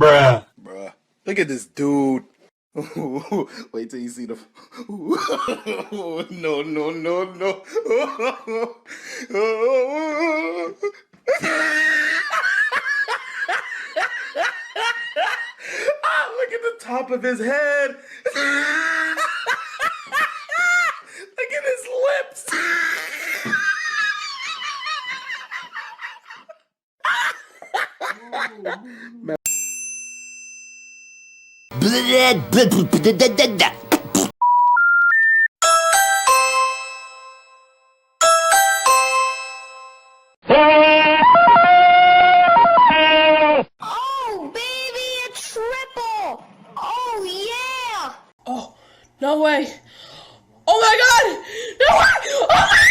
Bruh. Bruh. Look at this dude. Wait till you see the. No, no, no, no. Ah, look at the top of his head. Look at his lips. Oh, baby, a triple! Oh, yeah! Oh, no way. Oh my god! No way! Oh my